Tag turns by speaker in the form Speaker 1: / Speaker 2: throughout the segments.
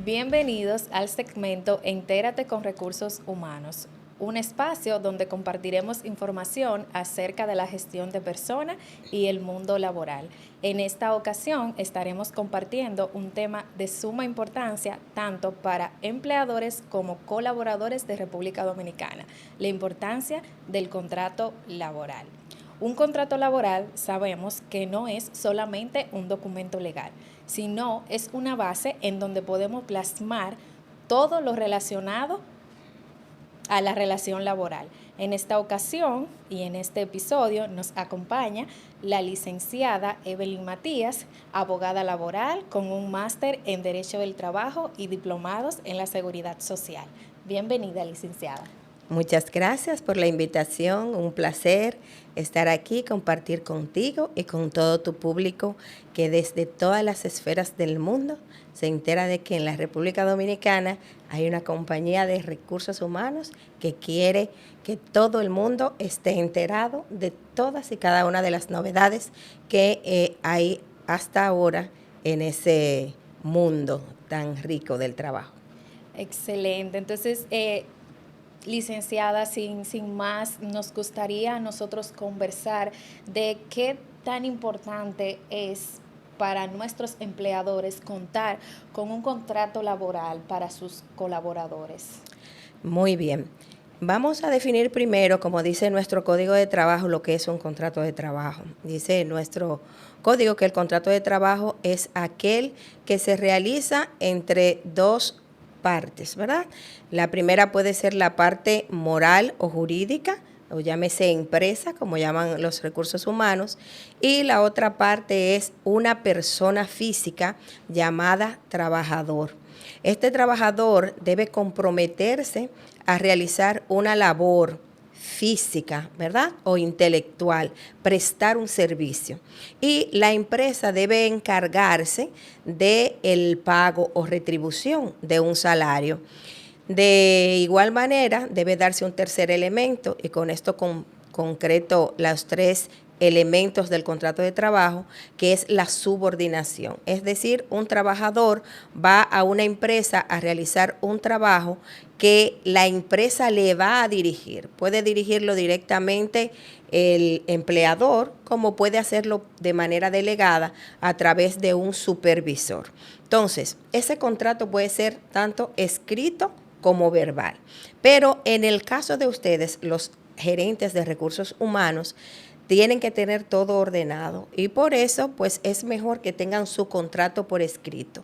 Speaker 1: Bienvenidos al segmento Entérate con Recursos Humanos, un espacio donde compartiremos información acerca de la gestión de personas y el mundo laboral. En esta ocasión estaremos compartiendo un tema de suma importancia tanto para empleadores como colaboradores de República Dominicana, la importancia del contrato laboral. Un contrato laboral sabemos que no es solamente un documento legal, sino es una base en donde podemos plasmar todo lo relacionado a la relación laboral. En esta ocasión y en este episodio nos acompaña la licenciada Evelyn Matías, abogada laboral con un máster en Derecho del Trabajo y diplomados en la Seguridad Social. Bienvenida, licenciada.
Speaker 2: Muchas gracias por la invitación, un placer estar aquí, compartir contigo y con todo tu público que desde todas las esferas del mundo se entera de que en la República Dominicana hay una compañía de recursos humanos que quiere que todo el mundo esté enterado de todas y cada una de las novedades que hay hasta ahora en ese mundo tan rico del trabajo.
Speaker 1: Excelente. Entonces, licenciada, sin más, nos gustaría a nosotros conversar de qué tan importante es para nuestros empleadores contar con un contrato laboral para sus colaboradores.
Speaker 2: Muy bien. Vamos a definir primero, como dice nuestro código de trabajo, lo que es un contrato de trabajo. Dice nuestro código que el contrato de trabajo es aquel que se realiza entre dos partes, ¿verdad? La primera puede ser la parte moral o jurídica, o llámese empresa, como llaman los recursos humanos, y la otra parte es una persona física llamada trabajador. Este trabajador debe comprometerse a realizar una labor física, ¿verdad? O intelectual, prestar un servicio. Y la empresa debe encargarse del pago o retribución de un salario. De igual manera, debe darse un tercer elemento, y con esto concreto los tres elementos del contrato de trabajo, que es la subordinación. Es decir, un trabajador va a una empresa a realizar un trabajo que la empresa le va a dirigir. Puede dirigirlo directamente el empleador, como puede hacerlo de manera delegada a través de un supervisor. Entonces, ese contrato puede ser tanto escrito como verbal. Pero en el caso de ustedes, los gerentes de recursos humanos, tienen que tener todo ordenado y por eso pues es mejor que tengan su contrato por escrito.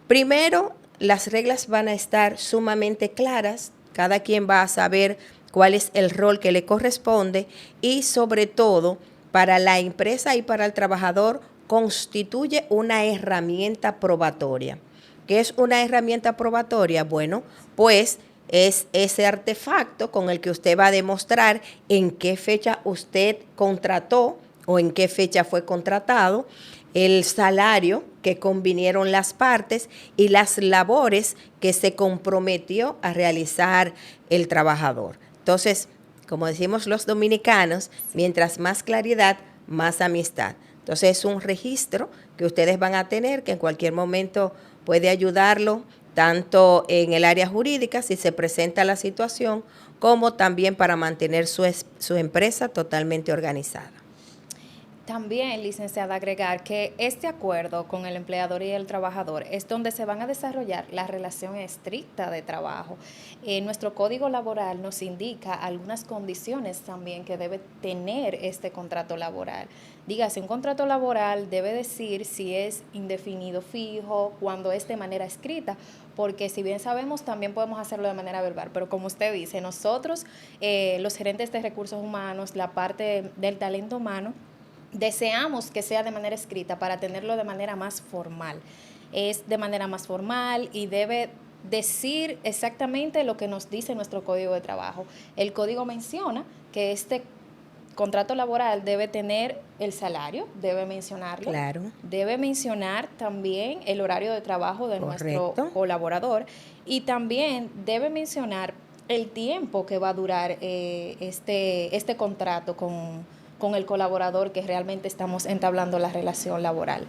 Speaker 2: Primero, las reglas van a estar sumamente claras, cada quien va a saber cuál es el rol que le corresponde y sobre todo para la empresa y para el trabajador constituye una herramienta probatoria. ¿Qué es una herramienta probatoria? Bueno, pues es ese artefacto con el que usted va a demostrar en qué fecha usted contrató o en qué fecha fue contratado, el salario que convinieron las partes y las labores que se comprometió a realizar el trabajador. Entonces, como decimos los dominicanos, mientras más claridad, más amistad. Entonces, es un registro que ustedes van a tener que en cualquier momento puede ayudarlo tanto en el área jurídica, si se presenta la situación, como también para mantener su empresa totalmente organizada.
Speaker 1: También, licenciada, agregar que este acuerdo con el empleador y el trabajador es donde se van a desarrollar la relación estricta de trabajo. Nuestro código laboral nos indica algunas condiciones también que debe tener este contrato laboral. Dígase, un contrato laboral debe decir si es indefinido fijo, cuando es de manera escrita, porque si bien sabemos, también podemos hacerlo de manera verbal, pero como usted dice, nosotros, los gerentes de recursos humanos, la parte del talento humano, deseamos que sea de manera escrita para tenerlo de manera más formal. Es de manera más formal y debe decir exactamente lo que nos dice nuestro código de trabajo. El código menciona que este contrato laboral debe tener el salario, debe mencionarlo.
Speaker 2: Claro. Debe
Speaker 1: mencionar también el horario de trabajo de
Speaker 2: Correcto.
Speaker 1: nuestro colaborador y también debe mencionar el tiempo que va a durar este contrato con el colaborador que realmente estamos entablando la relación laboral.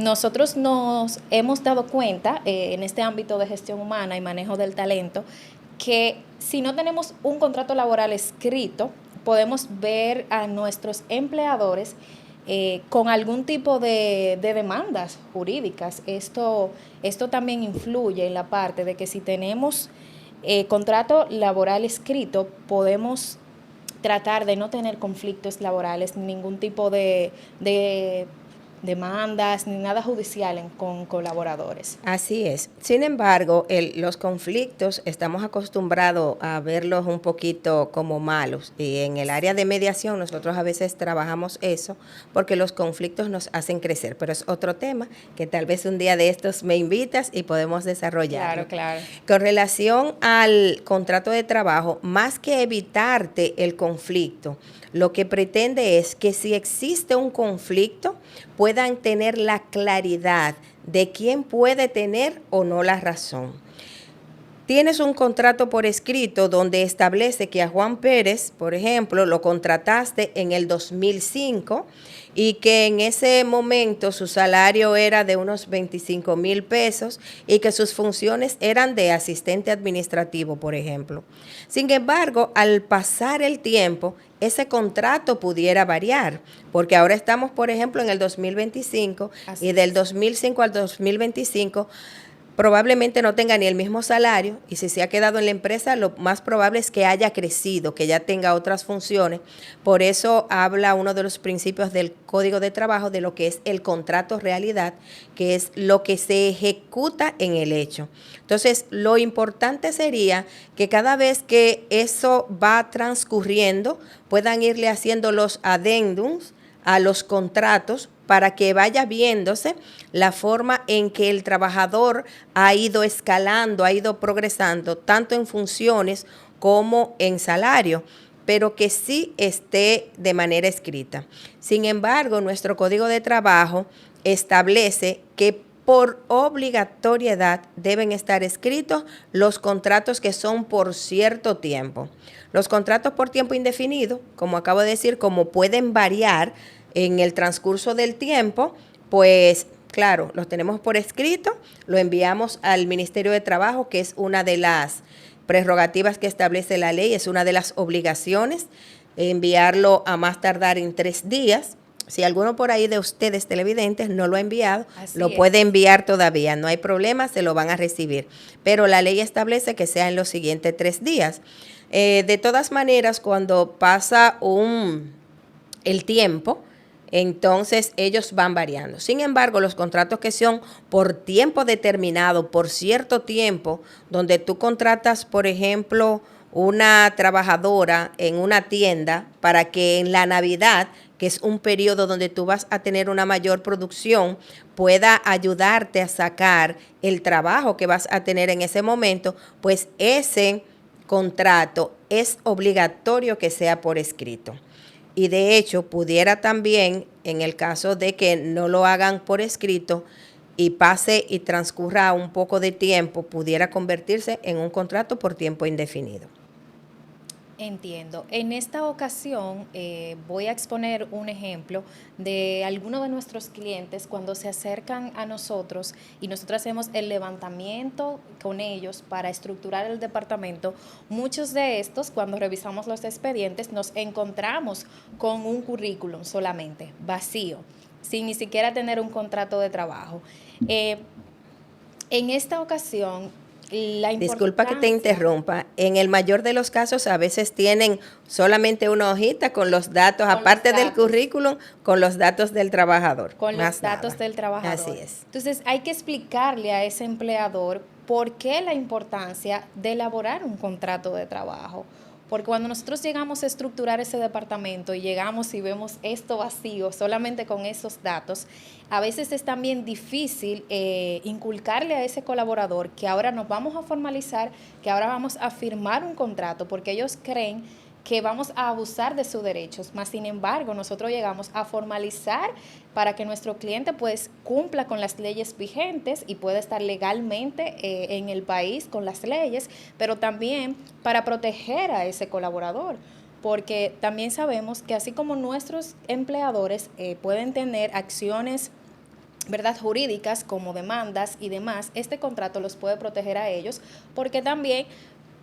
Speaker 1: nosotros nos hemos dado cuenta en este ámbito de gestión humana y manejo del talento que si no tenemos un contrato laboral escrito, podemos ver a nuestros empleadores con algún tipo de demandas jurídicas. Esto también influye en la parte de que si tenemos contrato laboral escrito, podemos tratar de no tener conflictos laborales, ningún tipo de demandas, ni nada judicial con colaboradores.
Speaker 2: Así es. Sin embargo, los conflictos estamos acostumbrados a verlos un poquito como malos y en el área de mediación nosotros a veces trabajamos eso porque los conflictos nos hacen crecer, pero es otro tema que tal vez un día de estos me invitas y podemos desarrollar.
Speaker 1: Claro, claro.
Speaker 2: Con relación al contrato de trabajo, más que evitarte el conflicto, lo que pretende es que si existe un conflicto, puedan tener la claridad de quién puede tener o no la razón. Tienes un contrato por escrito donde establece que a Juan Pérez, por ejemplo, lo contrataste en el 2005 y que en ese momento su salario era de unos 25,000 pesos y que sus funciones eran de asistente administrativo, por ejemplo. Sin embargo, al pasar el tiempo, ese contrato pudiera variar, porque ahora estamos, por ejemplo, en el 2025 y del 2005 al 2025 probablemente no tenga ni el mismo salario y si se ha quedado en la empresa, lo más probable es que haya crecido, que ya tenga otras funciones. Por eso habla uno de los principios del Código de Trabajo de lo que es el contrato realidad, que es lo que se ejecuta en el hecho. Entonces, lo importante sería que cada vez que eso va transcurriendo, puedan irle haciendo los adendums a los contratos para que vaya viéndose la forma en que el trabajador ha ido escalando, ha ido progresando, tanto en funciones como en salario, pero que sí esté de manera escrita. Sin embargo, nuestro Código de Trabajo establece que por obligatoriedad deben estar escritos los contratos que son por cierto tiempo. Los contratos por tiempo indefinido, como acabo de decir, como pueden variar en el transcurso del tiempo, pues claro, los tenemos por escrito, lo enviamos al Ministerio de Trabajo, que es una de las prerrogativas que establece la ley, es una de las obligaciones, enviarlo a más tardar en 3 días. Si alguno por ahí de ustedes televidentes no lo ha enviado, lo puede enviar todavía, no hay problema, se lo van a recibir. Pero la ley establece que sea en los siguientes 3 días. De todas maneras, cuando pasa el tiempo, entonces ellos van variando. Sin embargo, los contratos que son por tiempo determinado, por cierto tiempo, donde tú contratas, por ejemplo, una trabajadora en una tienda para que en la Navidad, que es un periodo donde tú vas a tener una mayor producción, pueda ayudarte a sacar el trabajo que vas a tener en ese momento, pues ese contrato es obligatorio que sea por escrito. Y de hecho, pudiera también, en el caso de que no lo hagan por escrito y pase y transcurra un poco de tiempo, pudiera convertirse en un contrato por tiempo indefinido.
Speaker 1: Entiendo. En esta ocasión voy a exponer un ejemplo de algunos de nuestros clientes cuando se acercan a nosotros y nosotros hacemos el levantamiento con ellos para estructurar el departamento. Muchos de estos, cuando revisamos los expedientes, nos encontramos con un currículum solamente, vacío, sin ni siquiera tener un contrato de trabajo. En esta ocasión,
Speaker 2: disculpa que te interrumpa, en el mayor de los casos a veces tienen solamente una hojita con los datos, aparte del currículum, con los datos del trabajador.
Speaker 1: Con los datos del trabajador.
Speaker 2: Así es.
Speaker 1: Entonces hay que explicarle a ese empleador por qué la importancia de elaborar un contrato de trabajo. Porque cuando nosotros llegamos a estructurar ese departamento y llegamos y vemos esto vacío solamente con esos datos, a veces es también difícil inculcarle a ese colaborador que ahora nos vamos a formalizar, que ahora vamos a firmar un contrato, porque ellos creen que vamos a abusar de sus derechos, más sin embargo nosotros llegamos a formalizar para que nuestro cliente pues cumpla con las leyes vigentes y pueda estar legalmente en el país con las leyes, pero también para proteger a ese colaborador, porque también sabemos que así como nuestros empleadores pueden tener acciones ¿verdad?, jurídicas como demandas y demás, este contrato los puede proteger a ellos porque también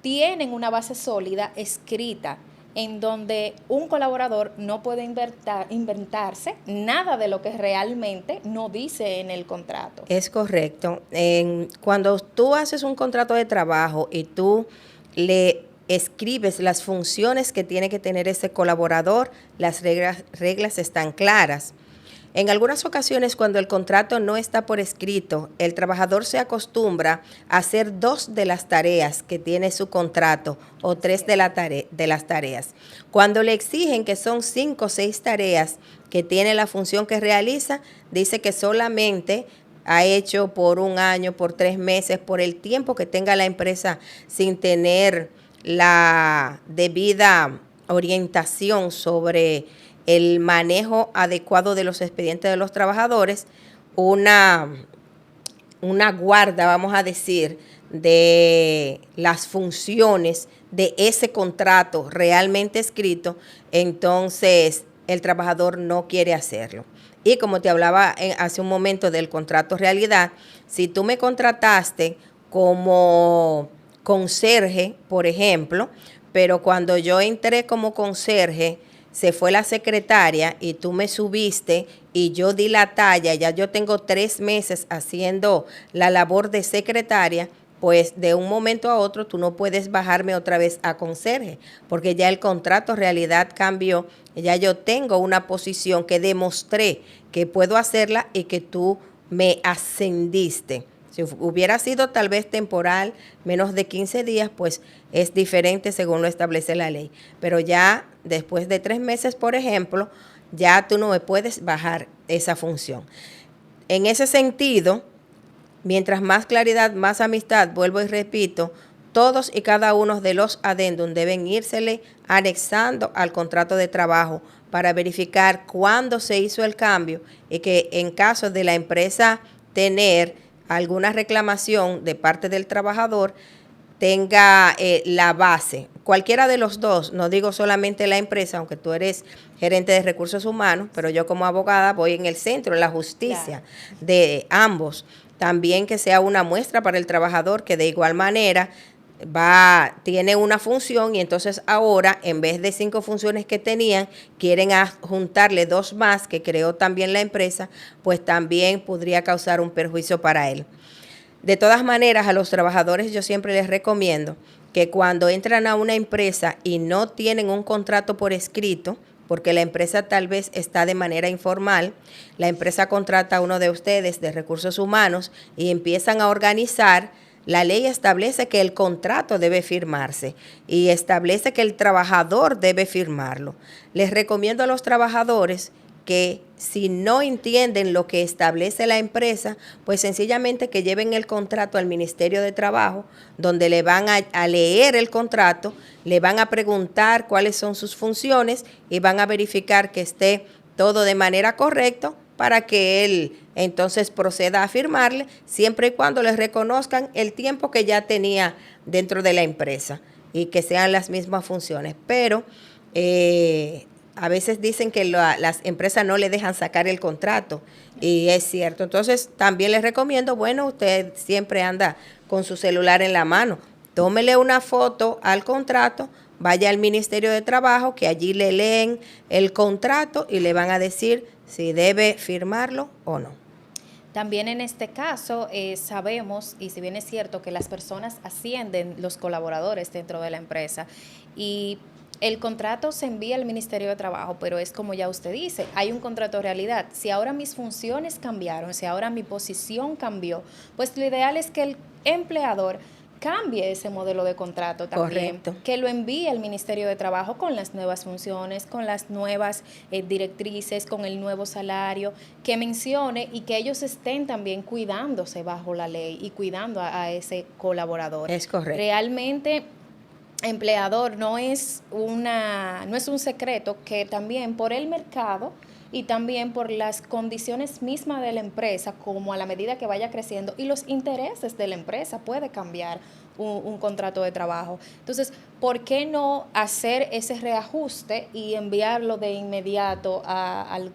Speaker 1: tienen una base sólida escrita en donde un colaborador no puede inventarse nada de lo que realmente no dice en el contrato.
Speaker 2: Es correcto. Cuando tú haces un contrato de trabajo y tú le escribes las funciones que tiene que tener ese colaborador, las reglas están claras. En algunas ocasiones, cuando el contrato no está por escrito, el trabajador se acostumbra a hacer 2 de las tareas que tiene su contrato o 3 de las tareas. Cuando le exigen que son 5 o 6 tareas que tiene la función que realiza, dice que solamente ha hecho por 1 año, por 3 meses, por el tiempo que tenga la empresa sin tener la debida orientación sobre el manejo adecuado de los expedientes de los trabajadores, una guarda, vamos a decir, de las funciones de ese contrato realmente escrito, entonces el trabajador no quiere hacerlo. Y como te hablaba hace un momento del contrato realidad, si tú me contrataste como conserje, por ejemplo, pero cuando yo entré como conserje, se fue la secretaria y tú me subiste y yo di la talla, ya yo tengo 3 meses haciendo la labor de secretaria, pues de un momento a otro tú no puedes bajarme otra vez a conserje, porque ya el contrato realidad cambió, ya yo tengo una posición que demostré que puedo hacerla y que tú me ascendiste. Si hubiera sido tal vez temporal, menos de 15 días, pues es diferente según lo establece la ley. Pero ya después de 3 meses, por ejemplo, ya tú no me puedes bajar esa función. En ese sentido, mientras más claridad, más amistad, vuelvo y repito, todos y cada uno de los adendum deben írsele anexando al contrato de trabajo para verificar cuándo se hizo el cambio y que en caso de la empresa tener alguna reclamación de parte del trabajador, tenga la base, cualquiera de los dos, no digo solamente la empresa, aunque tú eres gerente de recursos humanos, pero yo como abogada voy en el centro, en la justicia de ambos. También que sea una muestra para el trabajador que de igual manera tiene una función y entonces ahora en vez de 5 funciones que tenían, quieren juntarle 2 más que creó también la empresa, pues también podría causar un perjuicio para él. De todas maneras, a los trabajadores yo siempre les recomiendo que cuando entran a una empresa y no tienen un contrato por escrito, porque la empresa tal vez está de manera informal, la empresa contrata a uno de ustedes de recursos humanos y empiezan a organizar. La ley establece que el contrato debe firmarse y establece que el trabajador debe firmarlo. Les recomiendo a los trabajadores que si no entienden lo que establece la empresa, pues sencillamente que lleven el contrato al Ministerio de Trabajo, donde le van a leer el contrato, le van a preguntar cuáles son sus funciones y van a verificar que esté todo de manera correcta para que él entonces proceda a firmarle, siempre y cuando les reconozcan el tiempo que ya tenía dentro de la empresa y que sean las mismas funciones. Pero a veces dicen que las empresas no le dejan sacar el contrato y es cierto. Entonces también les recomiendo, bueno, usted siempre anda con su celular en la mano, tómele una foto al contrato, vaya al Ministerio de Trabajo, que allí le leen el contrato y le van a decir si debe firmarlo o no.
Speaker 1: También en este caso sabemos, y si bien es cierto que las personas ascienden los colaboradores dentro de la empresa y el contrato se envía al Ministerio de Trabajo, pero es como ya usted dice, hay un contrato de realidad. Si ahora mis funciones cambiaron, si ahora mi posición cambió, pues lo ideal es que el empleador cambie ese modelo de contrato también,
Speaker 2: Correcto.
Speaker 1: que lo envíe al Ministerio de Trabajo con las nuevas funciones, con las nuevas directrices, con el nuevo salario, que mencione y que ellos estén también cuidándose bajo la ley y cuidando a ese colaborador.
Speaker 2: Es correcto.
Speaker 1: Realmente, empleador, no es un secreto que también por el mercado y también por las condiciones mismas de la empresa, como a la medida que vaya creciendo y los intereses de la empresa, puede cambiar un contrato de trabajo. Entonces, ¿por qué no hacer ese reajuste y enviarlo de inmediato al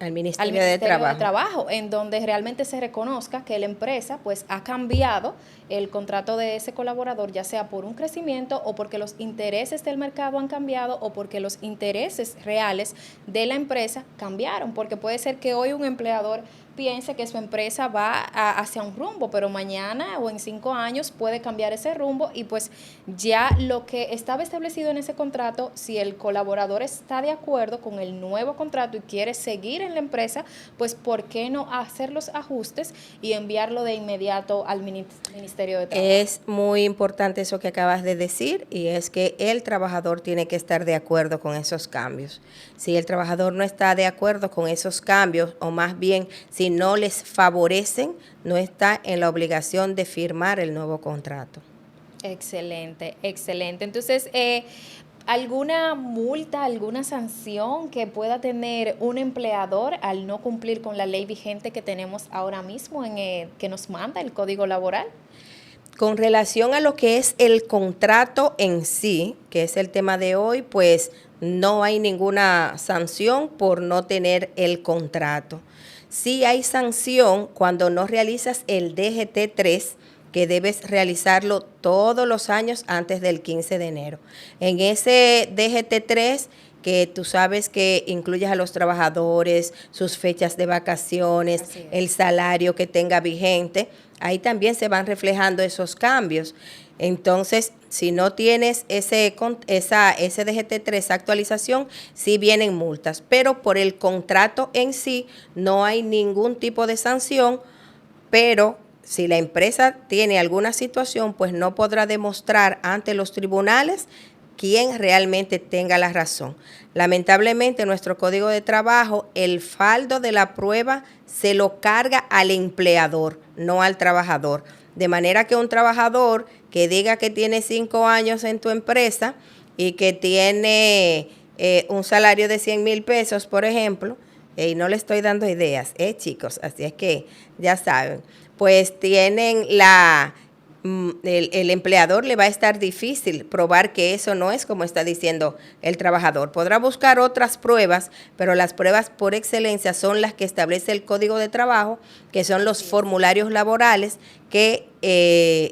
Speaker 2: al
Speaker 1: Ministerio
Speaker 2: Ministerio
Speaker 1: de Trabajo, en donde realmente se reconozca que la empresa pues ha cambiado el contrato de ese colaborador, ya sea por un crecimiento o porque los intereses del mercado han cambiado o porque los intereses reales de la empresa cambiaron, porque puede ser que hoy un empleador piense que su empresa va hacia un rumbo, pero mañana o en 5 años puede cambiar ese rumbo y pues ya lo que estaba establecido en ese contrato, si el colaborador está de acuerdo con el nuevo contrato y quiere seguir en la empresa, pues ¿por qué no hacer los ajustes y enviarlo de inmediato al Ministerio de Trabajo?
Speaker 2: Es muy importante eso que acabas de decir, y es que el trabajador tiene que estar de acuerdo con esos cambios. Si el trabajador no está de acuerdo con esos cambios, o más bien si no les favorecen, no está en la obligación de firmar el nuevo contrato.
Speaker 1: Excelente, excelente. Entonces, ¿alguna multa, alguna sanción que pueda tener un empleador al no cumplir con la ley vigente que tenemos ahora mismo que nos manda el Código Laboral?
Speaker 2: Con relación a lo que es el contrato en sí, que es el tema de hoy, pues no hay ninguna sanción por no tener el contrato. Sí hay sanción cuando no realizas el DGT-3, que debes realizarlo todos los años antes del 15 de enero. En ese DGT-3, que tú sabes que incluyes a los trabajadores, sus fechas de vacaciones, el salario que tenga vigente, ahí también se van reflejando esos cambios. Entonces, si no tienes ese DGT-3, esa actualización, sí vienen multas, pero por el contrato en sí no hay ningún tipo de sanción, pero si la empresa tiene alguna situación, pues no podrá demostrar ante los tribunales quién realmente tenga la razón. Lamentablemente, en nuestro Código de Trabajo, el fardo de la prueba se lo carga al empleador, no al trabajador. De manera que un trabajador que diga que tiene 5 años en tu empresa y que tiene un salario de 100,000 pesos, por ejemplo, y no le estoy dando ideas, chicos, así es que ya saben, pues tienen el empleador le va a estar difícil probar que eso no es como está diciendo el trabajador. Podrá buscar otras pruebas, pero las pruebas por excelencia son las que establece el Código de Trabajo, que son los formularios laborales que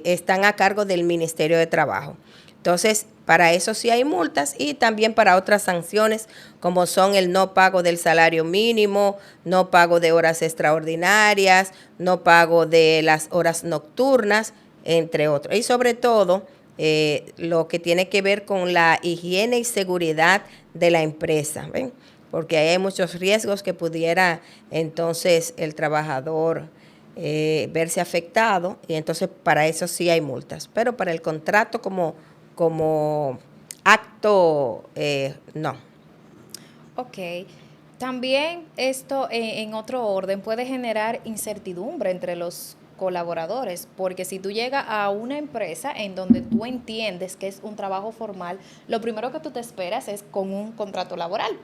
Speaker 2: están a cargo del Ministerio de Trabajo. Entonces, para eso sí hay multas, y también para otras sanciones como son el no pago del salario mínimo, no pago de horas extraordinarias, no pago de las horas nocturnas, entre otros. Y sobre todo, lo que tiene que ver con la higiene y seguridad de la empresa, ¿ven? Porque ahí hay muchos riesgos que pudiera entonces el trabajador verse afectado, y entonces para eso sí hay multas. Pero para el contrato como acto, no.
Speaker 1: Ok. También esto en otro orden puede generar incertidumbre entre los colaboradores, porque si tú llegas a una empresa en donde tú entiendes que es un trabajo formal, lo primero que tú te esperas es con un contrato laboral.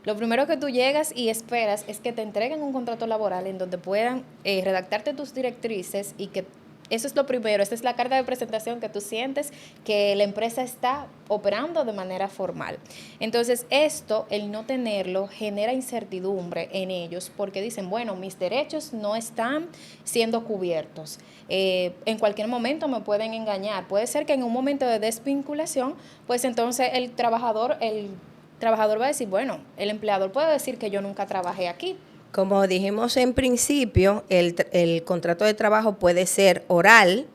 Speaker 1: Lo primero que tú llegas y esperas es que te entreguen un contrato laboral en donde puedan redactarte tus directrices, y que eso es lo primero, esta es la carta de presentación que tú sientes que la empresa está operando de manera formal. Entonces esto, el no tenerlo, genera incertidumbre en ellos, porque dicen, bueno, mis derechos no están siendo cubiertos. En cualquier momento me pueden engañar. Puede ser que en un momento de desvinculación, pues entonces el trabajador va a decir, bueno, el empleador puede decir que yo nunca trabajé aquí.
Speaker 2: Como dijimos en principio, el contrato de trabajo puede ser oral,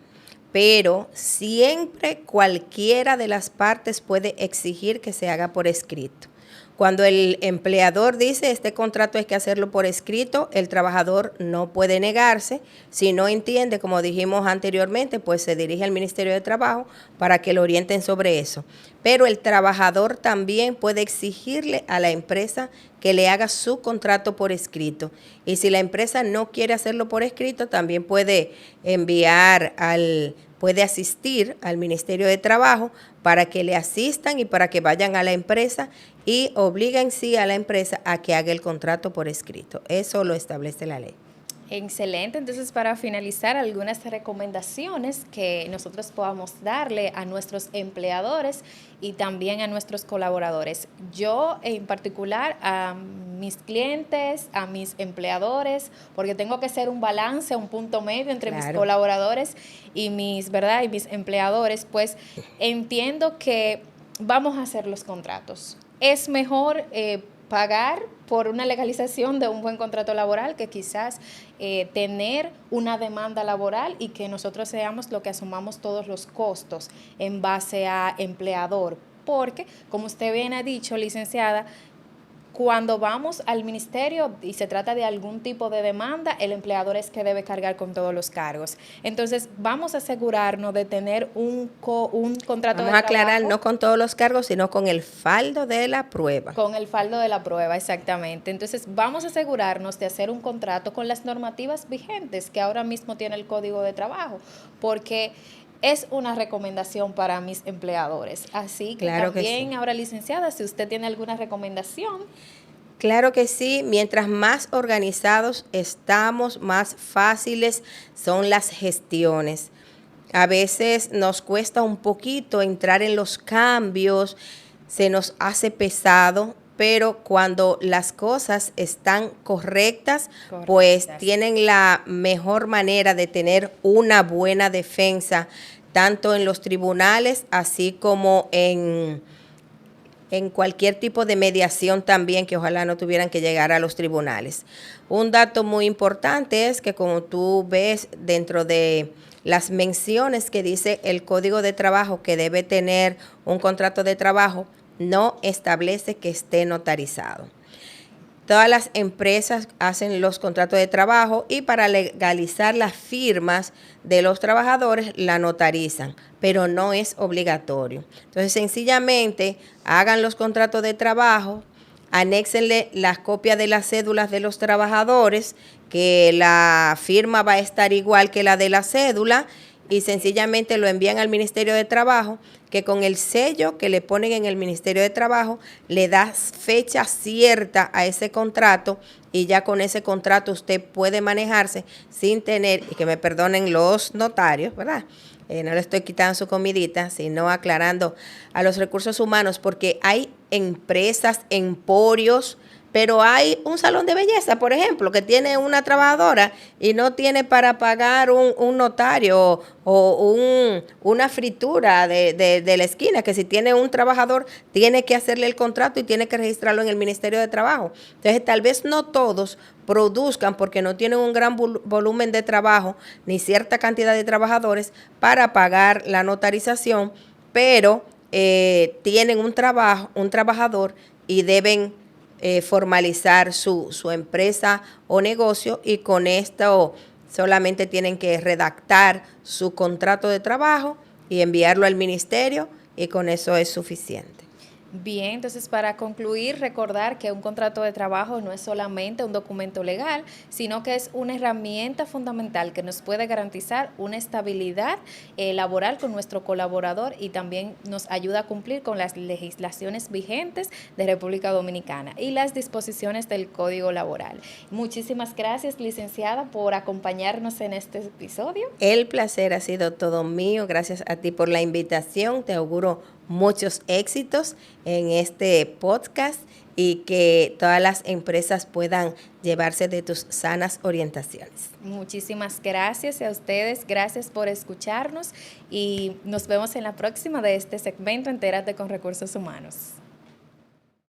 Speaker 2: pero siempre cualquiera de las partes puede exigir que se haga por escrito. Cuando el empleador dice este contrato hay que hacerlo por escrito, el trabajador no puede negarse. Si no entiende, como dijimos anteriormente, pues se dirige al Ministerio de Trabajo para que lo orienten sobre eso. Pero el trabajador también puede exigirle a la empresa que le haga su contrato por escrito. Y si la empresa no quiere hacerlo por escrito, también puede puede asistir al Ministerio de Trabajo para que le asistan y para que vayan a la empresa y obliguen sí a la empresa a que haga el contrato por escrito. Eso lo establece la ley.
Speaker 1: Excelente, entonces para finalizar algunas recomendaciones que nosotros podamos darle a nuestros empleadores y también a nuestros colaboradores. Yo en particular a mis clientes, a mis empleadores, porque tengo que hacer un balance, un punto medio entre mis colaboradores y ¿verdad? Y mis empleadores, pues entiendo que vamos a hacer los contratos. Es mejor pagar por una legalización de un buen contrato laboral que quizás tener una demanda laboral y que nosotros seamos lo que asumamos todos los costos en base a empleador. Porque, como usted bien ha dicho, licenciada, cuando vamos al ministerio y se trata de algún tipo de demanda, el empleador es que debe cargar con todos los cargos. Entonces, vamos a asegurarnos de tener un contrato de trabajo. Vamos a aclarar,
Speaker 2: no con todos los cargos, sino con el faldo de la prueba.
Speaker 1: Con el faldo de la prueba, exactamente. Entonces, vamos a asegurarnos de hacer un contrato con las normativas vigentes que ahora mismo tiene el Código de Trabajo, porque es una recomendación para mis empleadores. Así que claro también, que sí. Ahora, licenciada, si usted tiene alguna recomendación.
Speaker 2: Claro que sí, mientras más organizados estamos, más fáciles son las gestiones. A veces nos cuesta un poquito entrar en los cambios, se nos hace pesado, pero cuando las cosas están correctas, pues tienen la mejor manera de tener una buena defensa, tanto en los tribunales, así como en cualquier tipo de mediación también, que ojalá no tuvieran que llegar a los tribunales. Un dato muy importante es que, como tú ves dentro de las menciones que dice el Código de Trabajo que debe tener un contrato de trabajo, no establece que esté notarizado. Todas las empresas hacen los contratos de trabajo y para legalizar las firmas de los trabajadores la notarizan, pero no es obligatorio. Entonces, sencillamente hagan los contratos de trabajo, anéxenle las copias de las cédulas de los trabajadores, que la firma va a estar igual que la de la cédula, y sencillamente lo envían al Ministerio de Trabajo, que con el sello que le ponen en el Ministerio de Trabajo le da fecha cierta a ese contrato, y ya con ese contrato usted puede manejarse sin tener, y que me perdonen los notarios, ¿verdad? No le estoy quitando su comidita, sino aclarando a los recursos humanos, porque hay empresas, emporios, pero hay un salón de belleza, por ejemplo, que tiene una trabajadora y no tiene para pagar un notario o una fritura de la esquina, que si tiene un trabajador tiene que hacerle el contrato y tiene que registrarlo en el Ministerio de Trabajo. Entonces, tal vez no todos produzcan porque no tienen un gran volumen de trabajo ni cierta cantidad de trabajadores para pagar la notarización, pero tienen un trabajador y deben formalizar su empresa o negocio, y con esto solamente tienen que redactar su contrato de trabajo y enviarlo al ministerio, y con eso es suficiente.
Speaker 1: Bien, entonces para concluir, recordar que un contrato de trabajo no es solamente un documento legal, sino que es una herramienta fundamental que nos puede garantizar una estabilidad laboral con nuestro colaborador, y también nos ayuda a cumplir con las legislaciones vigentes de República Dominicana y las disposiciones del Código Laboral. Muchísimas gracias, licenciada, por acompañarnos en este episodio.
Speaker 2: El placer ha sido todo mío. Gracias a ti por la invitación. Te auguro muchos éxitos en este podcast y que todas las empresas puedan llevarse de tus sanas orientaciones.
Speaker 1: Muchísimas gracias a ustedes, gracias por escucharnos y nos vemos en la próxima de este segmento Entérate con Recursos Humanos.